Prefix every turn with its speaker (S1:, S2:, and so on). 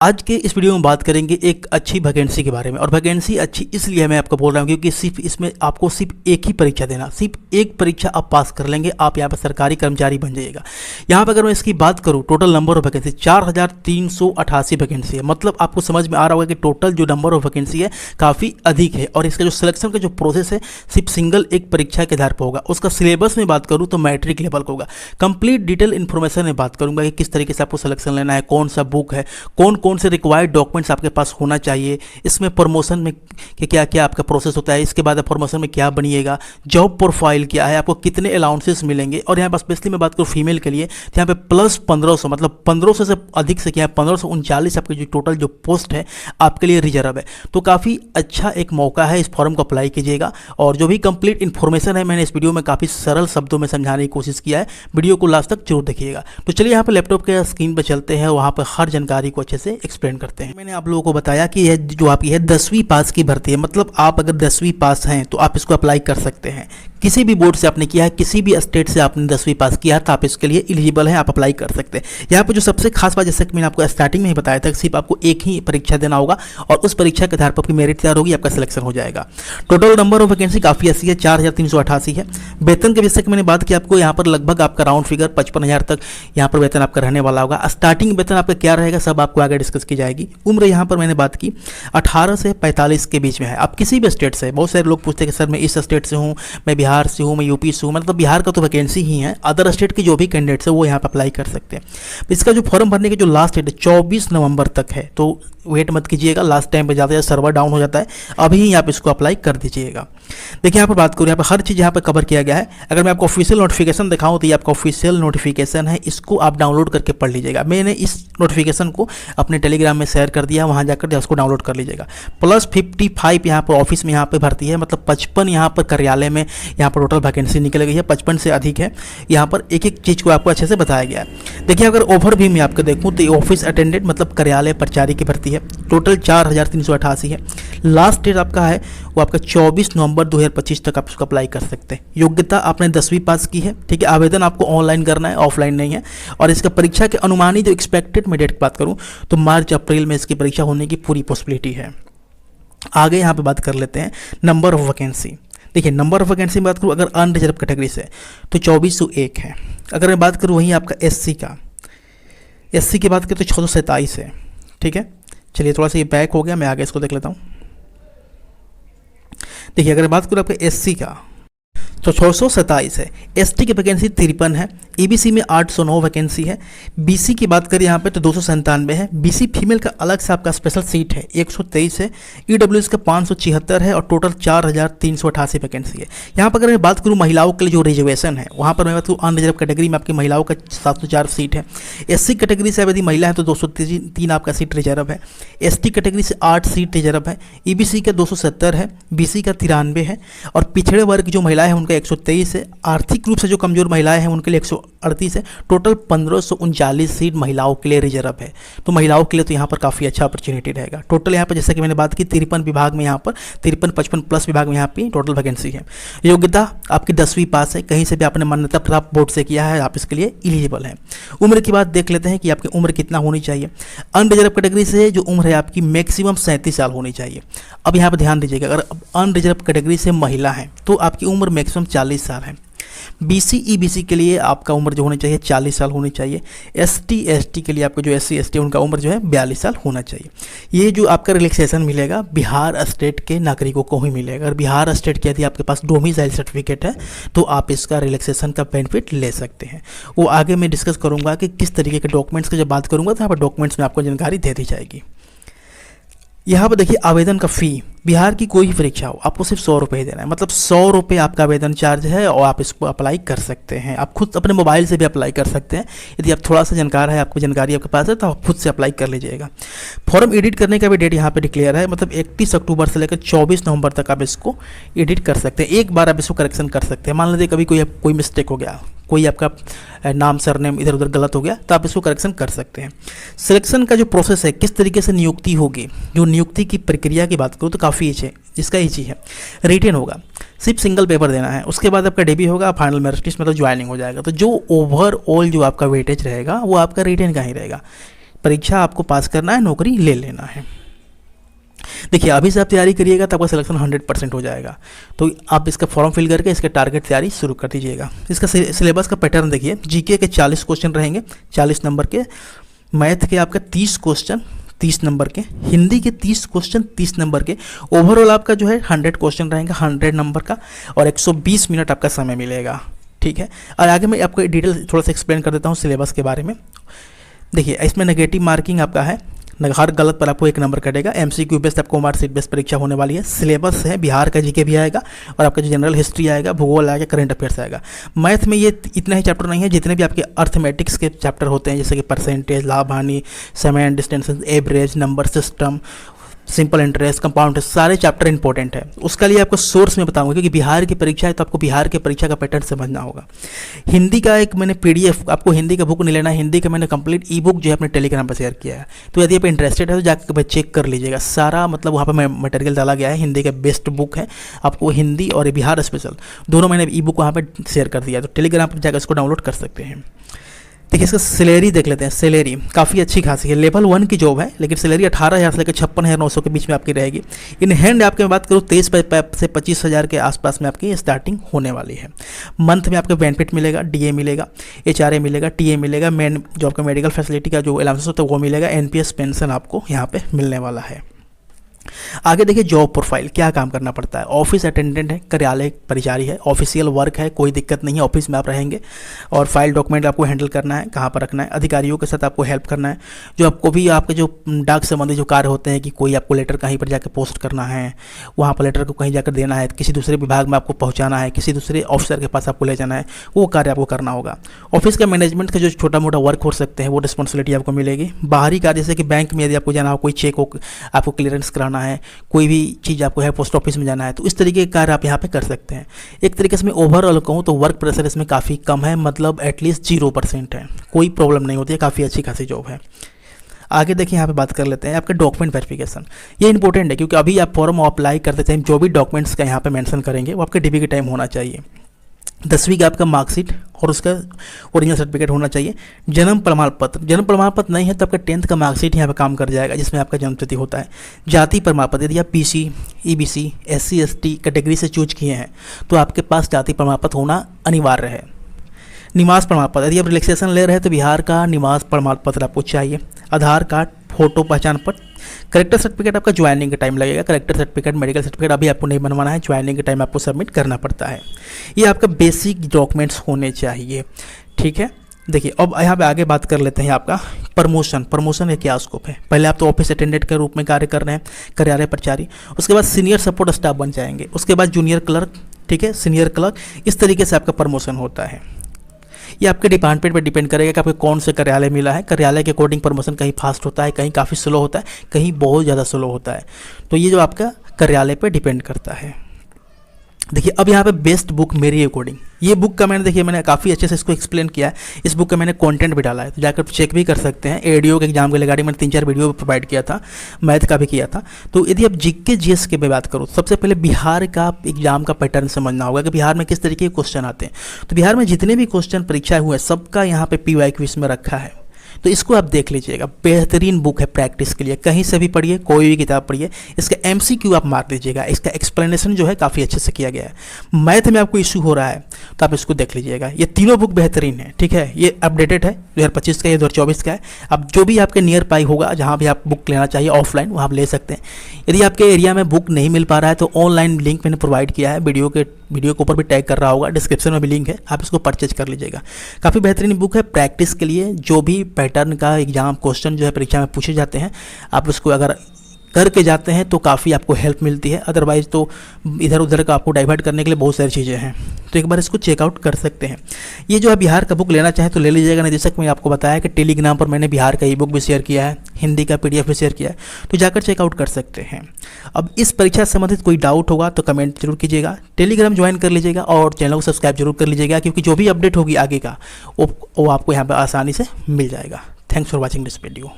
S1: आज के इस वीडियो में बात करेंगे एक अच्छी वैकेंसी के बारे में। और वैकेंसी अच्छी इसलिए मैं आपको बोल रहा हूँ क्योंकि सिर्फ इसमें आपको सिर्फ एक ही परीक्षा देना, सिर्फ एक परीक्षा आप पास कर लेंगे, आप यहाँ पर सरकारी कर्मचारी बन जाइएगा। यहाँ पर अगर मैं इसकी बात करूँ, total number of vacancy 4388 vacancy है। मतलब आपको समझ में आ रहा होगा कि टोटल जो नंबर ऑफ वैकेंसी है काफ़ी अधिक है। और इसका जो सिलेक्शन का जो प्रोसेस है सिर्फ सिंगल एक परीक्षा के आधार पर होगा। उसका सिलेबस में बात करूँ तो मैट्रिक लेवल का होगा। कंप्लीट डिटेल इन्फॉर्मेशन में बात करूँगा कि किस तरीके से आपको सिलेक्शन लेना है, कौन सा बुक है, कौन से रिक्वायर्ड डॉक्यूमेंट्स आपके पास होना चाहिए, इसमें प्रमोशन में कि क्या क्या आपका प्रोसेस होता है, इसके बाद प्रमोशन में क्या बनिएगा, जॉब प्रोफाइल क्या है, आपको कितने अलाउंसेस मिलेंगे। और यहाँ पर स्पेशली मैं बात करूँ फीमेल के लिए तो यहाँ पे प्लस 1500 मतलब 1500 से अधिक से क्या है 1539 आपके जो टोटल जो पोस्ट है आपके लिए रिजर्व है। तो काफ़ी अच्छा एक मौका है, इस फॉर्म को अप्लाई कीजिएगा। और जो भी कंप्लीट इन्फॉर्मेशन है मैंने इस वीडियो में काफ़ी सरल शब्दों में समझाने की कोशिश किया है, वीडियो को लास्ट तक जरूर देखिएगा। तो चलिए यहाँ पर लैपटॉप के स्क्रीन पर चलते हैं, वहाँ पर हर जानकारी को अच्छे से एक्सप्लेन करते हैं। मैंने आप लोगों को बताया कि यह जो आपकी है 10वीं पास की भर्ती है। मतलब आप अगर 10वीं पास हैं तो आप इसको अप्लाई कर सकते हैं। किसी भी बोर्ड से आपने किया है, किसी भी स्टेट से आपने 10वीं पास किया है तो आप इसके लिए एलिजिबल हैं, आप अप्लाई कर सकते हैं। यहाँ पर जो सबसे खास बात, जैसे कि मैंने आपको स्टार्टिंग में ही बताया था, सिर्फ आपको एक ही परीक्षा देना होगा और उस परीक्षा के आधार पर आपकी मेरिट तैयार होगी, आपका सिलेक्शन हो जाएगा। टोटल नंबर ऑफ वैकेंसी काफ़ी अच्छी है, 4388 है। वेतन के विषय में मैंने बात की आपको, यहाँ पर लगभग आपका राउंड फिगर 55,000 तक यहाँ पर वेतन आपका रहने वाला होगा। स्टार्टिंग वेतन आपका क्या रहेगा सब आपको आगे डिस्कस की जाएगी। उम्र यहाँ पर मैंने बात की 18 से 45 के बीच में है। आप किसी भी स्टेट से, बहुत सारे लोग पूछते हैं कि सर मैं इस स्टेट से हूँ, मैं बिहार से हूँ, मैं यूपी से हूँ, मतलब बिहार का तो वैकेंसी ही है, अदर स्टेट के जो भी कैंडिडेट्स है वो यहाँ पर अप्लाई कर सकते हैं। इसका जो फॉर्म भरने की जो लास्ट डेट है 24 नवंबर तक है, तो वेट मत कीजिएगा, लास्ट टाइम पे ज़्यादा या सर्वर डाउन हो जाता है, अभी ही आप इसको अप्लाई कर दीजिएगा। देखिए यहाँ पर बात करूँ, यहाँ पर हर चीज़ यहाँ पर कवर किया गया है। अगर मैं आपको ऑफिशियल नोटिफिकेशन दिखाऊँ तो ये आपका ऑफिशियल नोटिफिकेशन है, इसको आप डाउनलोड करके पढ़ लीजिएगा। मैंने इस नोटिफिकेशन को अपने टेलीग्राम में शेयर कर दिया, वहाँ जाकर उसको डाउनलोड कर लीजिएगा। प्लस 55 यहाँ पर ऑफिस में यहाँ पर भर्ती है, मतलब 55 यहाँ पर कार्यालय में यहाँ पर टोटल वैकेंसी निकल गई है, 55 से अधिक है। यहाँ पर एक एक चीज़ को आपको अच्छे से बताया गया है। देखिए अगर ओवरव्यू में आपको देखूँ तो ऑफिस अटेंडेंट मतलब कार्यालय प्रचारी की भर्ती है, टोटल 4388 है। लास्ट डेट आपका है वो आपका 24 नवंबर 2025 तक आप इसको अप्लाई कर सकते हैं। योग्यता आपने 10वीं पास की है, ठीक है। आवेदन आपको ऑनलाइन करना है, ऑफलाइन नहीं है। और इसका परीक्षा के अनुमानित जो एक्सपेक्टेड मैं डेट की बात करूँ तो मार्च अप्रैल में इसकी परीक्षा होने की पूरी पॉसिबिलिटी है। आगे यहाँ पे बात कर लेते हैं नंबर ऑफ वैकेंसी। देखिए नंबर ऑफ वैकेंसी में बात करूँ अगर अनरिजर्व कैटेगरी से तो 2401 है। अगर मैं बात करूँ वहीं आपका एससी की बात करें तो 627 है, ठीक है। चलिए थोड़ा सा ये बैक हो गया, मैं आगे इसको देख लेता हूँ। देखिए अगर बात करूँ आपका एससी का तो 627 है। एसटी की वैकेंसी 53 है। ईबीसी में 809 वैकेंसी है। बीसी की बात करें यहाँ पे तो 297 है। बीसी फीमेल का अलग से आपका स्पेशल सीट है 123 है। ईडब्ल्यूएस का 576 है और टोटल 4388 वैकेंसी है। यहाँ पर अगर मैं बात करूँ महिलाओं के लिए जो रिजर्वेशन है वहाँ पर मैं बात करूँ अनरिजर्व कैटेगरी में आपकी महिलाओं का 704 सीट है। एससी कैटेगरी से यदि महिला है तो 203 आपका सीट रिजर्व है। एसटी कैटेगरी से 8 सीट रिजर्व है। ईबीसी का 270 है। बीसी का 93 है। और पिछड़े वर्ग जो महिलाएं हैं उनका 123 है। आर्थिक रूप से जो कमजोर महिलाएं हैं उनके लिए 138 है। टोटल 1539 सीट महिलाओं के लिए रिजर्व है। तो महिलाओं के लिए तो यहाँ पर काफ़ी अच्छा अपॉर्चुनिटी रहेगा। टोटल यहाँ पर जैसे कि मैंने बात की 53 विभाग में, यहाँ पर 53-55 प्लस विभाग में यहाँ पे टोटल वैकेंसी है। योग्यता आपकी 10वीं पास है, कहीं से भी आपने मान्यता प्राप्त बोर्ड से किया है, आप इसके लिए एलिजिबल हैं। उम्र की बात देख लेते हैं कि आपकी उम्र कितना होनी चाहिए। अनरिजर्व कैटेगरी से जो उम्र है आपकी मैक्सिमम 37 साल होनी चाहिए। अब यहाँ पर ध्यान दीजिएगा, अगर अनरिजर्व कैटेगरी से महिला है तो आपकी उम्र मैक्सिमम 40 साल है। बीसी ईबीसी के लिए आपका उम्र जो होनी चाहिए 40 साल होनी चाहिए। एसटी एसटी के लिए आपको जो एससी एसटी उनका उम्र जो है 42 साल होना चाहिए। ये जो आपका रिलैक्सेशन मिलेगा बिहार स्टेट के नागरिकों को ही मिलेगा। अगर बिहार स्टेट के यदि आपके पास डोमिसाइल सर्टिफिकेट है तो आप इसका रिलैक्सेशन का बेनिफिट ले सकते हैं। वो आगे मैं डिस्कस करूँगा कि किस तरीके के डॉक्यूमेंट्स की जब बात करूँगा तो यहाँ पर डॉक्यूमेंट्स में आपको जानकारी दे दी जाएगी। यहाँ पर देखिए आवेदन का फ़ी, बिहार की कोई भी परीक्षा हो आपको सिर्फ 100 रुपये देना है। मतलब 100 रुपये आपका आवेदन चार्ज है और आप इसको अप्लाई कर सकते हैं। आप खुद अपने मोबाइल से भी अप्लाई कर सकते हैं। यदि आप थोड़ा सा जानकार है, आपको जानकारी आपके पास है तो आप खुद से अप्लाई कर लीजिएगा। फॉर्म एडिट करने का भी डेट यहाँ पे डिक्लेयर है, मतलब 31 अक्टूबर से लेकर 24 नवंबर तक आप इसको एडिट कर सकते हैं। एक बार आप इसको करेक्शन कर सकते हैं। मान लीजिए कभी कोई मिस्टेक हो गया, कोई आपका नाम सरनेम इधर उधर गलत हो गया तो आप इसको करेक्शन कर सकते हैं। सिलेक्शन का जो प्रोसेस है, किस तरीके से नियुक्ति होगी, जो नियुक्ति की प्रक्रिया की बात करूँ तो काफ़ी ईजी है। इसका ईजी है, रिटेन होगा, सिर्फ सिंगल पेपर देना है। उसके बाद आपका डेबी होगा, फाइनल मेरिट लिस्ट मतलब ज्वाइनिंग हो जाएगा। तो जो ओवरऑल जो आपका वेटेज रहेगा वो आपका रिटेन का ही रहेगा। परीक्षा आपको पास करना है, नौकरी ले लेना है। देखिए अभी से आप तैयारी करिएगा तो आपका सिलेक्शन 100% हो जाएगा। तो आप इसका फॉर्म फिल करके इसके टारगेट तैयारी शुरू कर दीजिएगा। इसका सिलेबस का पैटर्न देखिए, जीके के 40 क्वेश्चन रहेंगे 40 नंबर के, मैथ के आपका 30 क्वेश्चन 30 नंबर के, हिंदी के 30 क्वेश्चन 30 नंबर के, ओवरऑल आपका जो है 100 क्वेश्चन रहेंगे 100 नंबर का, और 120 मिनट आपका समय मिलेगा। ठीक है, और आगे मैं आपको डिटेल थोड़ा सा एक्सप्लेन कर देता हूँ सिलेबस के बारे में। देखिए इसमें नेगेटिव मार्किंग आपका है, हर गलत पर आपको 1 नंबर कटेगा। एमसीक्यू बेस्ड आपको मार्कशीट बेस्ड परीक्षा होने वाली है। सिलेबस है बिहार का जीके भी आएगा, और आपका जो जनरल हिस्ट्री आएगा, भूगोल आएगा, करंट अफेयर्स आएगा। मैथ में ये इतना ही चैप्टर नहीं है, जितने भी आपके अर्थमेटिक्स के चैप्टर होते हैं, जैसे कि परसेंटेज, लाभ हानि, समय and distance, average, number system, simple interest, compound, सारे चैप्टर इंपॉर्टेंट है। उसका लिए आपको सोर्स में बताऊंगा, क्योंकि बिहार की परीक्षा है तो आपको बिहार की परीक्षा का पैटर्न समझना होगा। हिंदी का एक मैंने PDF, आपको हिंदी का बुक नहीं लेना है, हिंदी का मैंने कंप्लीट ई-बुक जो है अपने टेलीग्राम पर शेयर किया है। तो यदि आप इंटरेस्टेड है तो जाकर चेक कर लीजिएगा, सारा मतलब वहाँ पर मटेरियल डाला गया है। हिंदी का बेस्ट बुक है, आपको हिंदी और बिहार स्पेशल दोनों मैंने ई-बुक वहाँ पर शेयर कर दिया है, तो टेलीग्राम पर जाकर इसको डाउनलोड कर सकते हैं। देखिए इसका सैलरी देख लेते हैं। सैलरी काफ़ी अच्छी खासी है, लेवल 1 की जॉब है, लेकिन सैलरी 18,000 से लेकर 56,900 के बीच में आपकी रहेगी। इन हैंड आपके मैं बात करूँ 23 से 25,000 के आसपास में आपकी स्टार्टिंग होने वाली है। मंथ में आपको बेनिफिट मिलेगा, DA मिलेगा, HRA मिलेगा, TA मिलेगा, मेन जो आपका मेडिकल फैसिलिटी का जो अलाउंसेस होता है वो मिलेगा, NPS पेंशन आपको यहाँ पे मिलने वाला है। आगे देखिए जॉब प्रोफाइल, क्या काम करना पड़ता है। ऑफिस अटेंडेंट है, कार्यालय परिचारी है, ऑफिशियल वर्क है, कोई दिक्कत नहीं है, ऑफिस में आप रहेंगे, और फाइल डॉक्यूमेंट आपको हैंडल करना है, कहाँ पर रखना है, अधिकारियों के साथ आपको हेल्प करना है। जो आपको भी आपके जो डाक संबंधी जो कार्य होते हैं कि कोई आपको लेटर कहीं पर जाकर पोस्ट करना है, वहाँ पर लेटर को कहीं जाकर देना है, किसी दूसरे विभाग में आपको पहुँचाना है, किसी दूसरे ऑफिसर के पास आपको ले जाना है, वो कार्य आपको करना होगा। ऑफिस का मैनेजमेंट का जो छोटा मोटा वर्क हो सकते हैं वो रिस्पॉन्सिबिलिटी आपको मिलेगी। बाहरी कार्य जैसे कि बैंक में यदि आपको जाना हो, कोई चेक हो आपको क्लियरेंस कराना है, कोई भी चीज़ आपको है, पोस्ट ऑफिस में जाना है, तो इस तरीके के कार्य आप यहाँ पे कर सकते हैं। एक तरीके से मैं ओवरऑल कहूँ तो वर्क प्रेशर इसमें काफ़ी कम है, मतलब एटलीस्ट 0% है, कोई प्रॉब्लम नहीं होती है, काफ़ी अच्छी खासी जॉब है। आगे देखिए यहाँ पे बात कर लेते हैं आपका डॉक्यूमेंट वेरिफिकेशन। ये इंपॉर्टेंट है क्योंकि अभी आप फॉर्म अप्लाई करते टाइम जो भी डॉक्यूमेंट्स का यहाँ पे मेंशन करेंगे वो आपके DP के टाइम होना चाहिए। 10वीं का आपका मार्कशीट और उसका ओरिजिनल सर्टिफिकेट होना चाहिए। जन्म प्रमाण पत्र नहीं है तो आपका 10th का मार्कशीट यहाँ पे काम कर जाएगा, जिसमें आपका जन्म तिथि होता है। जाति प्रमाण पत्र, यदि आप PC, EBC, SC ST category से चूज किए हैं तो आपके पास जाति प्रमाण पत्र होना अनिवार्य है। निवास प्रमाण पत्र, यदि आप रिलैक्सेशन ले रहे हैं तो बिहार का निवास प्रमाण पत्र आपको चाहिए। आधार कार्ड, फोटो पहचान पत्र, करेक्टर सर्टिफिकेट आपका ज्वाइनिंग का टाइम लगेगा। करेक्टर सर्टिफिकेट, मेडिकल सर्टिफिकेट अभी आपको नहीं बनवाना है, ज्वाइनिंग के टाइम आपको सबमिट करना पड़ता है। ये आपका बेसिक डॉक्यूमेंट्स होने चाहिए। ठीक है, देखिए अब यहाँ पे आगे बात कर लेते हैं आपका प्रमोशन का क्या स्कोप है। पहले आप तो ऑफिस अटेंडेंट के रूप में कार्य कर रहे हैं, कार्यालय परिचारी, उसके बाद सीनियर सपोर्ट स्टाफ बन जाएंगे, उसके बाद जूनियर क्लर्क, ठीक है, सीनियर क्लर्क, इस तरीके से आपका प्रमोशन होता है। ये आपके डिपार्टमेंट पर डिपेंड करेगा कि आपको कौन से कार्यालय मिला है। कार्यालय के अकॉर्डिंग प्रमोशन कहीं फास्ट होता है, कहीं काफ़ी स्लो होता है, कहीं बहुत ज़्यादा स्लो होता है। तो ये जो आपका कार्यालय पे डिपेंड करता है। देखिए अब यहाँ पे बेस्ट बुक मेरी अकॉर्डिंग, ये बुक का मैंने काफ़ी अच्छे से इसको एक्सप्लेन किया है। इस बुक का मैंने कंटेंट भी डाला है, तो जाकर चेक भी कर सकते हैं। ADO के एग्जाम के रिगार्डिंग मैंने 3-4 वीडियो प्रोवाइड किया था, मैथ का भी किया था। तो यदि आप GK GS के बात करो, सबसे पहले बिहार का एग्जाम का पैटर्न समझना होगा कि बिहार में किस तरीके के क्वेश्चन आते हैं। तो बिहार में जितने भी क्वेश्चन परीक्षाएं हुए सबका यहाँ पे PYQ इसमें रखा है, तो इसको आप देख लीजिएगा। बेहतरीन बुक है प्रैक्टिस के लिए, कहीं से भी पढ़िए, कोई भी किताब पढ़िए, इसका MCQ आप मार दीजिएगा। इसका एक्सप्लेनेशन जो है काफ़ी अच्छे से किया गया है। मैथ में आपको इशू हो रहा है तो आप इसको देख लीजिएगा। ये तीनों बुक बेहतरीन है, ठीक है। ये अपडेटेड है, 2025 का, ये 2024 का है। अब जो भी आपके नियर बाई होगा, जहाँ भी आप बुक लेना चाहिए ऑफलाइन, वहाँ आप ले सकते हैं। यदि आपके एरिया में बुक नहीं मिल पा रहा है तो ऑनलाइन लिंक मैंने प्रोवाइड किया है, वीडियो के ऊपर भी टैग कर रहा होगा, डिस्क्रिप्शन में भी लिंक है, आप इसको परचेज कर लीजिएगा। काफ़ी बेहतरीन बुक है प्रैक्टिस के लिए। जो भी पैटर्न का एग्जाम क्वेश्चन जो है परीक्षा में पूछे जाते हैं, आप उसको अगर करके जाते हैं तो काफ़ी आपको हेल्प मिलती है। अदरवाइज़ तो इधर उधर का आपको डाइवर्ट करने के लिए बहुत सारी चीज़ें हैं, तो एक बार इसको चेकआउट कर सकते हैं। ये जो है बिहार का बुक लेना चाहें तो ले लीजिएगा। निदेशक में आपको बताया कि टेलीग्राम पर मैंने बिहार का ई-बुक भी शेयर किया है, हिंदी का PDF भी शेयर किया है, तो जाकर चेकआउट कर सकते हैं। अब इस परीक्षा से संबंधित कोई डाउट होगा तो कमेंट जरूर कीजिएगा, टेलीग्राम ज्वाइन कर लीजिएगा और चैनल को सब्सक्राइब जरूर कर लीजिएगा, क्योंकि जो भी अपडेट होगी आगे का वो आपको यहाँ पर आसानी से मिल जाएगा। Thanks for watching this video.